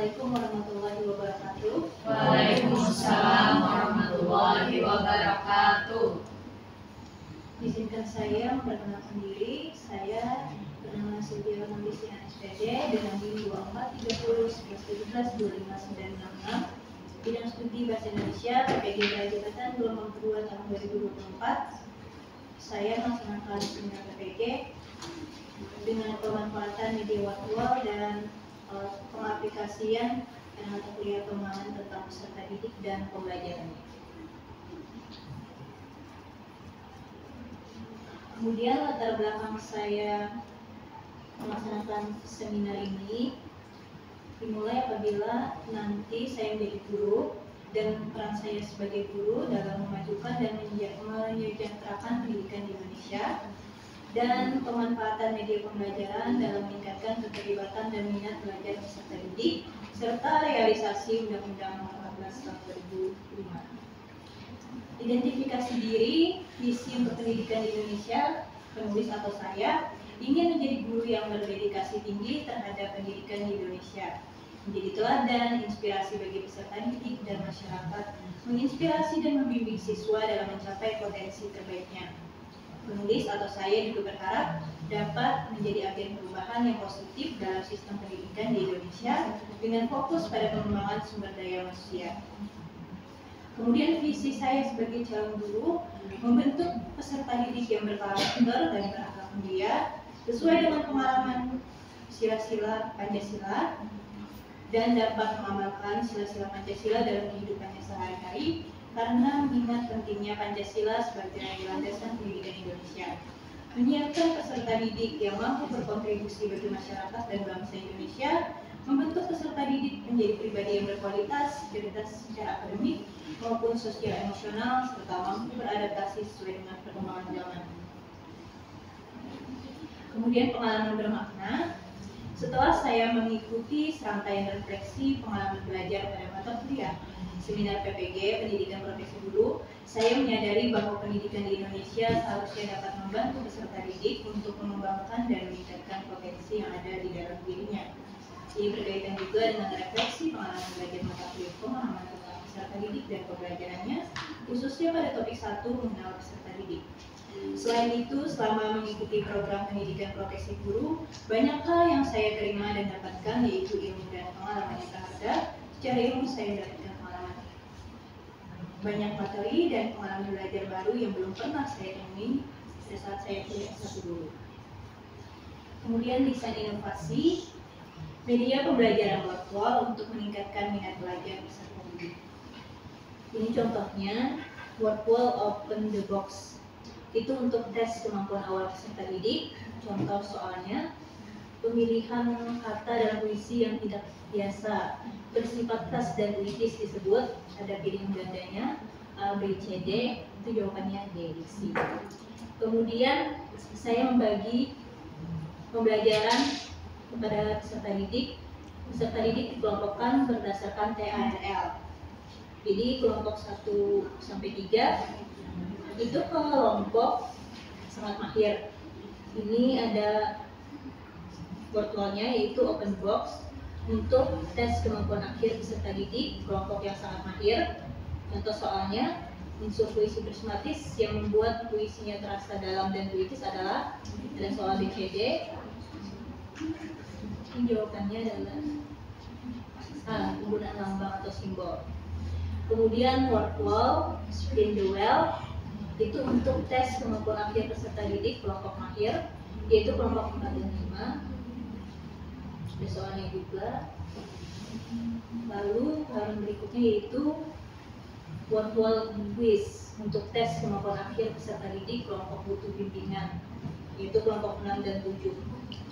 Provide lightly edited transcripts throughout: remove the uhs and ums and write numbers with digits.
Assalamualaikum warahmatullahi wabarakatuh. Waalaikumsalam warahmatullahi wabarakatuh. Izinkan saya memperkenalkan diri. Saya bernama Sylvia Nandisian SPD dengan NIM 243011172596, bidang studi Bahasa Indonesia PPG Jabatan gelombang kedua tahun 2024. Saya melaksanakan seminar PPG dengan pemanfaatan media virtual dan pengaplikasian mata kuliah pengembangan tentang peserta didik dan pembelajarannya. Kemudian latar belakang saya melaksanakan seminar ini dimulai apabila nanti saya menjadi guru dan peran saya sebagai guru dalam memajukan dan menyejahterakan pendidikan di Indonesia, dan pemanfaatan media pembelajaran dalam meningkatkan keterlibatan dan minat belajar peserta didik, serta realisasi Undang-Undang Nomor 14 Tahun 2005. Identifikasi diri, visi untuk pendidikan di Indonesia, penulis atau saya ingin menjadi guru yang berdedikasi tinggi terhadap pendidikan di Indonesia, menjadi teladan, inspirasi bagi peserta didik dan masyarakat, menginspirasi dan membimbing siswa dalam mencapai potensi terbaiknya. Penulis atau saya juga berharap dapat menjadi agen perubahan yang positif dalam sistem pendidikan di Indonesia dengan fokus pada pengembangan sumber daya manusia. Kemudian visi saya sebagai calon guru membentuk peserta didik yang berkarakter dan berakhlak mulia sesuai dengan pengalaman sila-sila Pancasila dan dapat mengamalkan sila-sila Pancasila dalam kehidupannya sehari-hari, karena mengingat pentingnya Pancasila sebagai landasan pendidikan Indonesia. Menyiapkan peserta didik yang mampu berkontribusi bagi masyarakat dan bangsa Indonesia, membentuk peserta didik menjadi pribadi yang berkualitas, cerdas secara akademik maupun sosial emosional, serta mampu beradaptasi sesuai dengan perkembangan zaman. Kemudian pengalaman bermakna. Setelah saya mengikuti serangkaian refleksi pengalaman belajar pada mata kuliah Seminar PPG Pendidikan Profesi Guru, saya menyadari bahwa pendidikan di Indonesia seharusnya dapat membantu peserta didik untuk mengembangkan dan meningkatkan potensi yang ada di dalam dirinya. Ini berkaitan juga dengan refleksi pengalaman belajar mata kuliah pemahaman tentang peserta didik dan pembelajarannya, khususnya pada topik 1 mengenal peserta didik. Selain itu, selama mengikuti program pendidikan profesi guru, banyak hal yang saya terima dan dapatkan, yaitu ilmu dan pengalaman yang berharga. Secara ilmu saya mendapatkan pengalaman banyak materi dan pengalaman belajar baru yang belum pernah saya temui pada saat saya kuliah S1 dulu. Kemudian desain inovasi, media pembelajaran virtual untuk meningkatkan minat belajar peserta didik. Ini contohnya, virtual open the box. Itu untuk tes kemampuan awal peserta didik. Contoh soalnya, pemilihan kata dalam puisi yang tidak biasa, bersifat khas dan puitis disebut, ada pilihan gandanya A, B, C, D, itu jawabannya D, diksi. Kemudian saya membagi pembelajaran kepada peserta didik. Peserta didik dikelompokkan berdasarkan TARL. Jadi kelompok 1 sampai 3 itu kelompok sangat mahir. Ini ada virtualnya, yaitu open box untuk tes kemampuan akhir peserta didik, kelompok yang sangat mahir. Contoh soalnya, unsur puisi prismatis yang membuat puisinya terasa dalam dan puitis adalah ada soal BCD. Ini jawabannya adalah penggunaan lambang atau simbol. Kemudian virtual spin the wheel itu untuk tes kemampuan akhir peserta didik kelompok mahir, yaitu kelompok 4 dan 5. Ada soalnya juga. Lalu hal berikutnya yaitu virtual quiz untuk tes kemampuan akhir peserta didik kelompok butuh bimbingan, yaitu kelompok 6 dan 7.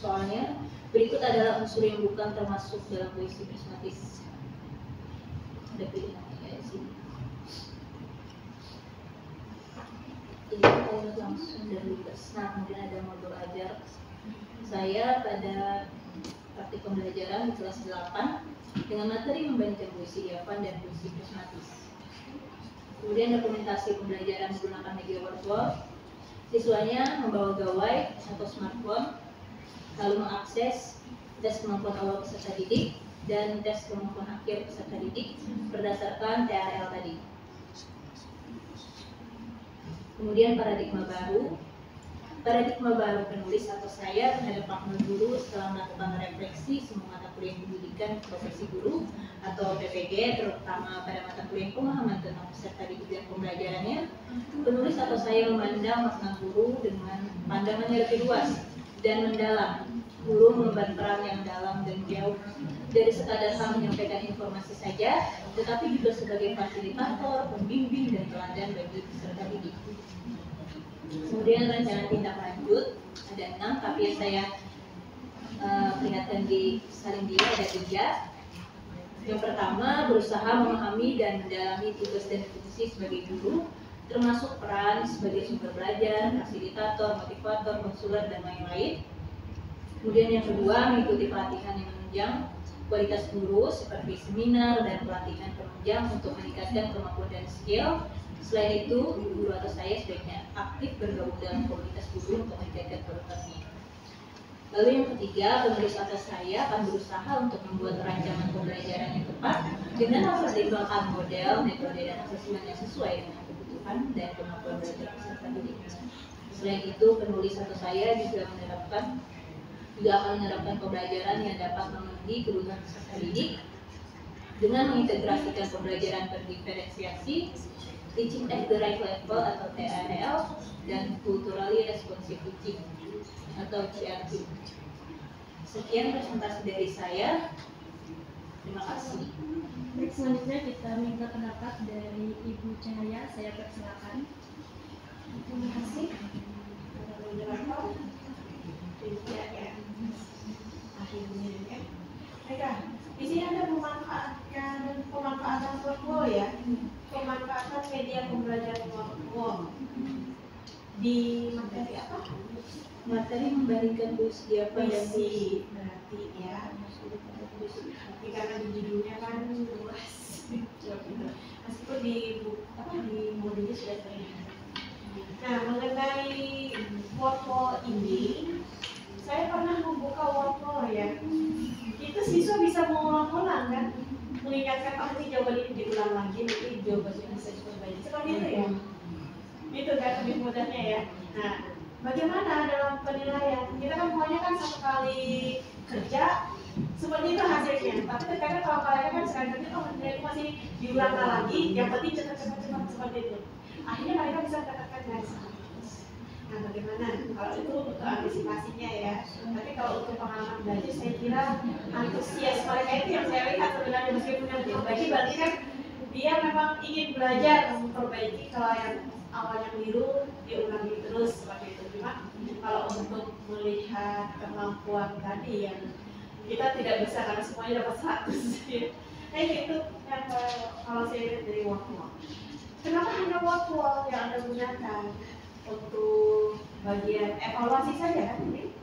Soalnya berikut adalah unsur yang bukan termasuk dalam puisi prismatis. Ada pilihannya di sini. Jadi kita langsung dari kelas. Nah, kemudian ada modul ajar saya pada praktik pembelajaran di kelas 8 dengan materi membandingkan puisi Yavan dan puisi prismatis. Kemudian dokumentasi pembelajaran menggunakan media virtual. Siswanya membawa gawai atau smartphone, lalu mengakses tes kemampuan awal peserta didik dan tes kemampuan akhir peserta didik berdasarkan TRL tadi. Kemudian paradigma baru. Paradigma baru penulis atau saya terhadap partner guru setelah melakukan refleksi semua mata kuliah pendidikan profesi guru atau PPG, terutama pada mata kuliah pemahaman tentang peserta didik dan pembelajarannya. Penulis atau saya memandang makna guru dengan pandangan yang lebih luas dan mendalam. Guru mengemban peran yang dalam dan jauh dari sekadar menyampaikan informasi saja, tetapi juga sebagai fasilitator, pembimbing, dan teladan bagi peserta didik. Kemudian rencana tindak lanjut ada 6, tapi yang saya perlihatkan di salin dia ada 3. Yang pertama, berusaha memahami dan mendalami tugas dan fungsi sebagai guru, termasuk peran sebagai sumber belajar, fasilitator, motivator, konselor, dan lain-lain. Kemudian yang kedua, mengikuti pelatihan yang menunjang kualitas guru seperti seminar dan pelatihan penunjang untuk meningkatkan kemampuan dan skill. Selain itu, guru atau saya sebaiknya aktif bergabung dalam komunitas guru untuk meningkatkan kualitasnya. Lalu yang ketiga, penulis atau saya akan berusaha untuk membuat rancangan pembelajaran yang tepat dengan mempertimbangkan model, metode, dan asesmen yang sesuai dengan kebutuhan dan kemampuan belajar peserta didik. Selain itu, penulis atau saya juga akan menerapkan pembelajaran yang dapat memenuhi kebutuhan peserta didik dengan mengintegrasikan pembelajaran berdiferensiasi, teaching at the right level atau TRL, dan culturally responsive teaching atau CRT. Sekian presentasi dari saya. Terima kasih. Baik, selanjutnya kita minta pendapat dari Ibu Cahaya. Saya persilakan. Terima kasih. Akhirnya ya. Baiklah, di sini ada pemanfaatan workflow ya, pemanfaatan media pembelajaran workflow di materi apa? Materi membandingkan usia Puisi berarti ya. Tapi karena di judulnya kan luas, meskipun di modulnya sudah terlihat. Nah, mengenai workflow ini, saya pernah membuka workflow ya. Itu siswa bisa mengulang-ulang kan, mengingatkan ini jawaban ini diulang lagi, nanti jawabannya bisa diperbaiki. Seperti itu ya. Itu kan lebih mudahnya ya. Nah, bagaimana dalam penilaian? Kita kan maunya kan satu kali kerja seperti itu hasilnya. Tapi terkadang kalau kalian kan sekali kerja itu masih diulang lagi, yang penting cepat seperti itu. Akhirnya mereka bisa mendapatkan garis. Nah, bagaimana? Kalau itu untuk antisipasinya ya. Tapi kalau untuk pengalaman belajar, saya kira antusias mereka itu yang saya lihat sebenarnya meskipun yang diperbaiki berarti kan dia memang ingin belajar memperbaiki. Kalau yang awalnya keliru, dia ulangi terus seperti itu. Cuma kalau untuk melihat kemampuan tadi yang kita tidak bisa karena semuanya dapat 100 ya. Itu yang kalau saya lihat dari workflow. Kenapa hanya workflow yang Anda gunakan untuk bagian evaluasi saja kan ini?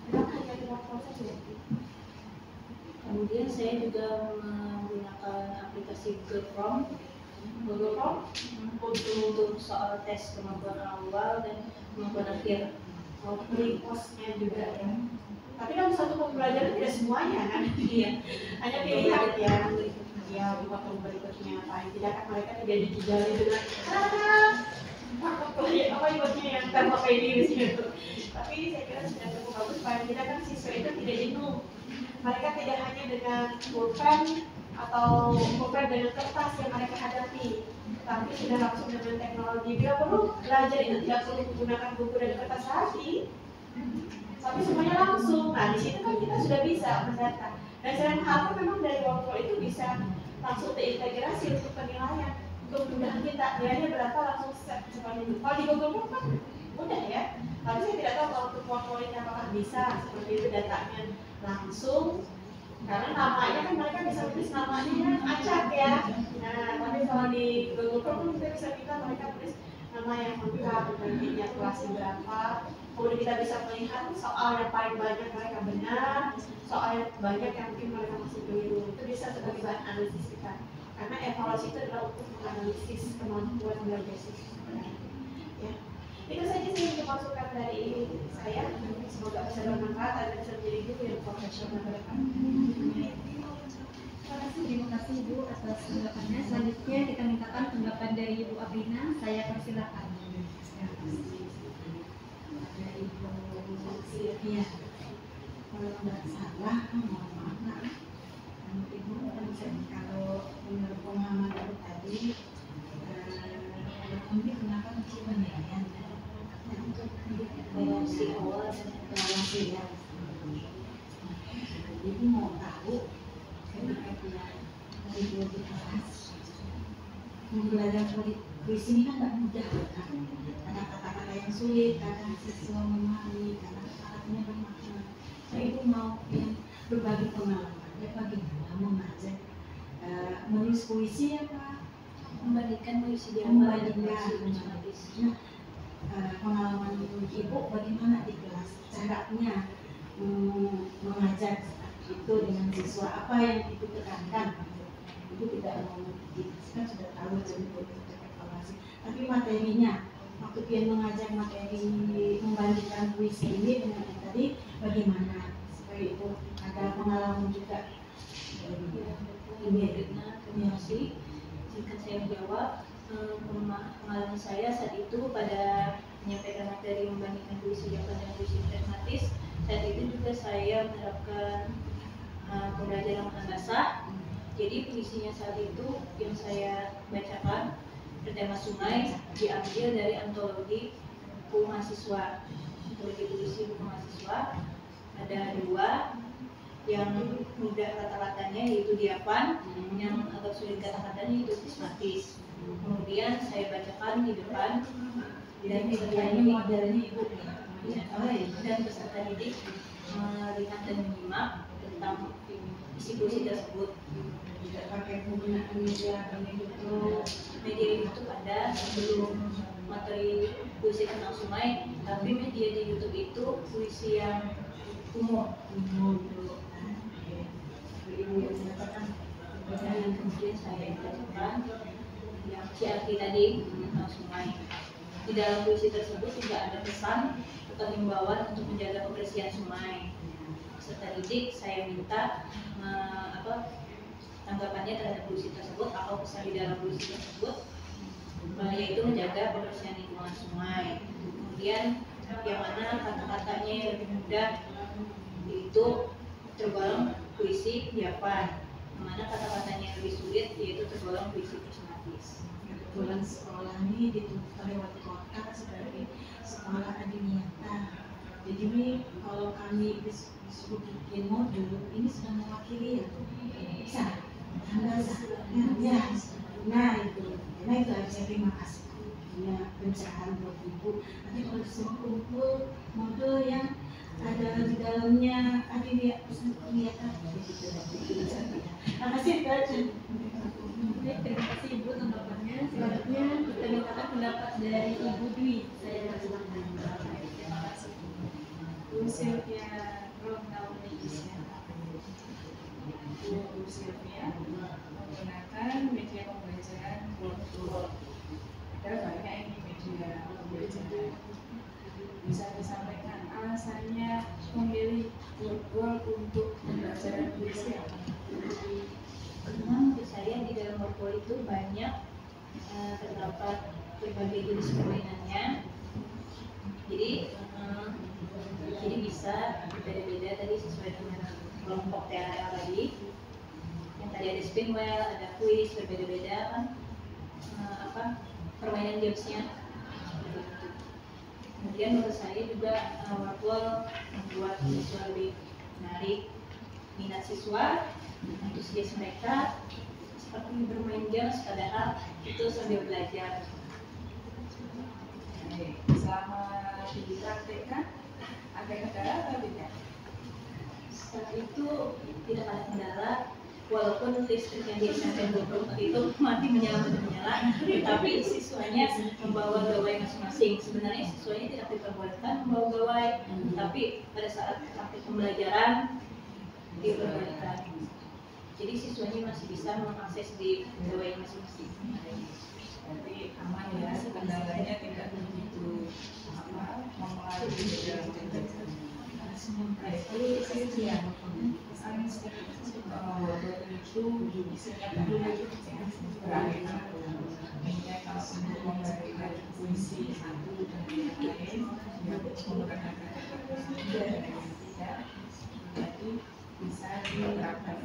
Kenapa hanya workflow saja? Kemudian saya juga menggunakan aplikasi Google Form untuk soal tes kemampuan awal dan kemampuan akhir. Mau beli posnya juga ya. Tapi kan satu pembelajaran tidak semuanya kan? Iya. Hanya pilihan ya. Ya, buat berikutnya apa yang tidak kan mereka tidak dijajali dengan apa ibadahnya yang kita pakai ini gitu. Tapi saya kira sudah cukup bagus supaya kita kan siswa itu tidak jenuh. Mereka tidak hanya dengan pulpen atau pulpen dengan kertas yang mereka hadapi, tapi sudah langsung dengan teknologi. Bila perlu belajar itu tidak perlu menggunakan buku dan kertas lagi, tapi semuanya langsung. Nah, di situ kan kita sudah bisa mendata. Dan selain hal itu memang dari workflow itu bisa langsung terintegrasi untuk penilaian. Untuk mudah kita nilainya berapa langsung seperti itu. Kalau di Google Form kan mudah ya. Tapi saya tidak tahu kalau untuk workflow ini apakah bisa seperti itu datanya langsung. Karena namanya kan mereka bisa tulis namanya acak ya. Nah, tapi kalau di Google Form kita bisa minta mereka tulis nama yang lengkap, nantinya kelas berapa. Kemudian kita bisa melihat soal yang paling banyak mereka benar, soal yang banyak yang mungkin mereka masih keliru. Itu bisa sebagai bahan analisis kita. Karena evaluasi itu adalah untuk menganalisis kemampuan belajar siswa. Ya. Itu saja sih yang dimasukkan dari saya. Semoga bisa bermanfaat dan bisa menjadi guru yang profesional ke depan. Terima kasih Ibu atas tanggapannya. Selanjutnya kita mintakan tanggapan dari Ibu Abrina. Saya persilakan. Ada Ibu Sylvia. Kalau nggak salah, mohon maaf Nak. Ibu kalau menurut pemahaman Ibu tadi, mungkin kenapa mesti penilaian? Untuk evaluasi awal dan evaluasi ya. Ibu mau tahu ketika dia di kelas belajar puisi ini kan nggak mudah kan? Ada kata-kata yang sulit, kadang siswa memahami, kadang kata-katanya bermakna. Nah, Ibu mau yang berbagi pengalamannya bagaimana mengajar menulis puisi apa? Membandingkan puisi dia Nah, pengalaman Ibu bagaimana di kelas caranya mengajar itu dengan siswa, apa yang itu tekankan? Itu tidak mau kan sudah tahu jadi evaluasi, tapi materinya waktu dia mengajar materi membandingkan puisi ini dengan yang tadi bagaimana supaya itu ada pengalaman juga. Terima kasih. Jika saya menjawab, pengalaman saya saat itu pada menyampaikan materi membandingkan puisi Jawa dan puisi pragmatis, saat itu juga saya menerapkan pembelajaran bahasa. Jadi puisinya saat itu yang saya bacakan bertema sungai diambil dari antologi buku mahasiswa. Antologi puisi buku mahasiswa ada 2, yang mudah kata-katanya yaitu diapan, yang agak sulit kata-katanya itu sistematis. Kemudian saya bacakan di depan dan peserta didik modelnya Ibu dan peserta didik melihat dan menyimak tentang isi puisi tersebut. tidak pakai penggunaan Media YouTube ada sebelum materi puisi tentang sungai, tapi media di YouTube itu puisi yang umum. Ibu yang mengatakan dan kemudian saya bacakan yang CRT tadi tentang sungai. Di dalam puisi tersebut juga ada pesan atau himbauan untuk menjaga kebersihan sungai. Peserta didik saya minta tanggapannya terhadap puisi tersebut atau pesan di dalam puisi tersebut, yaitu menjaga kebersihan lingkungan sungai. Kemudian yang mana kata-katanya yang lebih mudah itu tergolong puisi diapan, yang mana kata-katanya yang lebih sulit yaitu tergolong puisi sistematis. Kebetulan sekolah ini ditutup oleh wali kota sebagai sekolah adiwiyata. Jadi ini kalau kami disuruh bikin modul ini sudah mewakili ya, bisa. Nah itu harusnya terima kasih punya pencerahan buat Ibu. Nanti kalau disuruh kumpul modul yang ada di dalamnya adiwiyata, terima kasih Pak. Terima kasih Ibu tanggapannya. Selanjutnya kita mintakan pendapat dari Ibu Dwi. Saya persilakan. Terima kasih. Bu Sylvia Ronald Medisya. Bu Sylvia menggunakan media pembelajaran Word. Ada banyak ini media pembelajaran. Bisa disampaikan alasannya memilih Word untuk pembelajaran puisi apa? Memang menurut saya di dalam Word itu banyak terdapat berbagai jenis permainannya. Jadi bisa beda-beda tadi sesuai dengan kelompok TLL tadi. Yang tadi ada spin wheel, ada quiz, berbeda-beda kan permainan gamesnya. Kemudian menurut saya juga Wordwall membuat siswa lebih menarik minat siswa, antusias mereka seperti bermain games padahal itu sambil belajar. Selama dipraktekkan ada kendala atau tidak? Saat itu tidak ada kendala, walaupun listrik yang di SMP 24 itu mati menyala, tapi siswanya membawa gawai masing-masing. Sebenarnya siswanya tidak diperbolehkan membawa gawai, tapi pada saat praktik pembelajaran diperbolehkan. Jadi siswanya masih bisa mengakses di gawai masing-masing. Berarti aman ya, kendalanya tidak begitu mempengaruhi dalam pembelajaran. itu isinya banyak ya, beragam. Misalnya kalau untuk membagikan puisi satu dan lain-lain, ya menggunakan kata-kata dan tidak, jadi bisa diterapkan.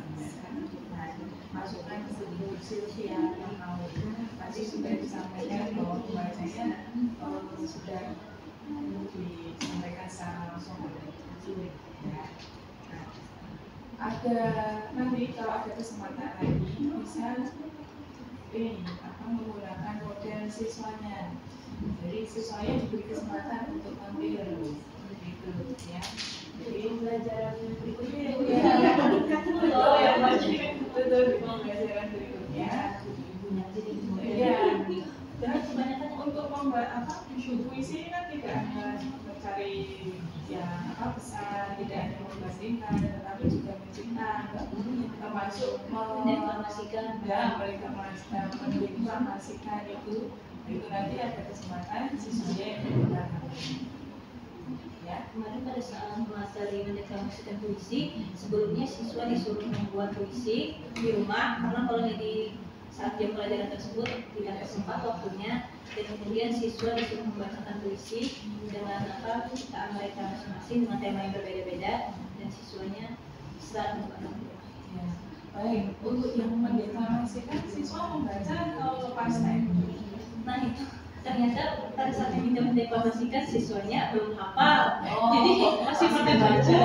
Nah, masukkan ke buku Sylvia yang mau tadi sudah disampaikan bahwa pembacanya sudah disampaikan secara langsung oleh ya. Nah, ada nanti kalau ada kesempatan lagi bisa menggunakan model siswanya. Jadi siswanya diberi kesempatan untuk tampil gitu ya. Jadi pembelajaran berikutnya betul pembelajaran berikutnya. Ya, karena kebanyakan untuk puisi ini kan tidak hanya mencari pesan, tidak hanya membandingkan, tetapi juga mencipta, termasuk mendeklamasikan itu nanti ada kesempatan siswanya yang menggunakan. Ya. Kemarin pada saat materi mendeklamasikan puisi, sebelumnya siswa disuruh membuat puisi di rumah karena kalau di saat jam pelajaran tersebut tidak sempat waktunya, dan kemudian siswa disuruh membacakan puisi dengan ciptaan mereka masing-masing dengan tema yang berbeda-beda, dan siswanya bisa membacakan. Ya. Baik, untuk yang mendeklamasikan siswa membaca atau lepas time? Nah itu ternyata pada saat yang kita mendeklamasikan siswanya belum hafal, jadi masih pakai baca.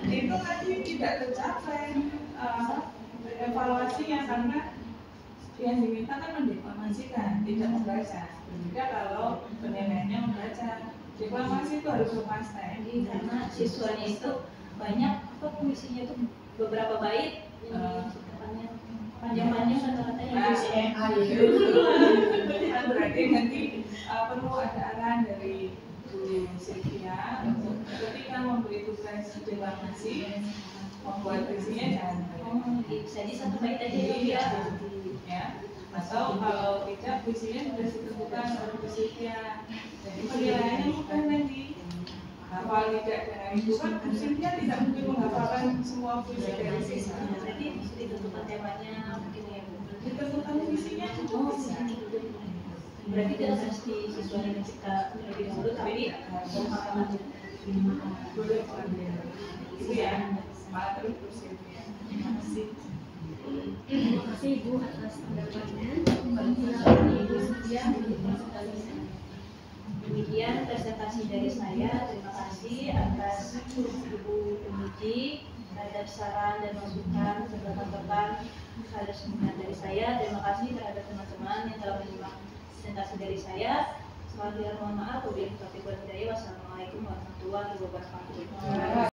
Itu nanti tidak tercapai evaluasinya karena yang diminta kan mendeklamasikan, tidak membaca. Berbeda kalau penilaiannya membaca. Deklamasi itu harus lepas time. Jadi karena siswanya itu banyak puisinya itu beberapa bait, panjang-panjang kata-katanya. Berarti nanti perlu ada arahan dari Bu Sylvia untuk ketika memberi tugas deklamasi membuat puisinya jangan bisa di satu bait aja ya. Atau kalau tidak puisinya sudah ditentukan oleh Bu Sylvia. Jadi penilaiannya bukan nanti hafal tidak dengan itu kan Bu Sylvia tidak mungkin menghafalkan semua puisi dari siswa. Jadi bisa ditentukan temanya mungkin ya. Ditentukan puisinya Berarti tidak mesti siswanya mencipta terlebih dahulu, tapi pemahaman. boleh itu ya. Semangat terus Bu Sylvia. Terima kasih. Terima kasih Ibu atas pendapatnya. Silakan Ibu Sylvia. Demikian presentasi dari saya. Terima kasih atas Ibu Pemuji terhadap saran dan masukan teman-teman terhadap semuanya dari saya. Terima kasih terhadap teman-teman yang telah menyimak presentasi dari saya. Mohon maaf. Wassalamualaikum warahmatullahi wabarakatuh.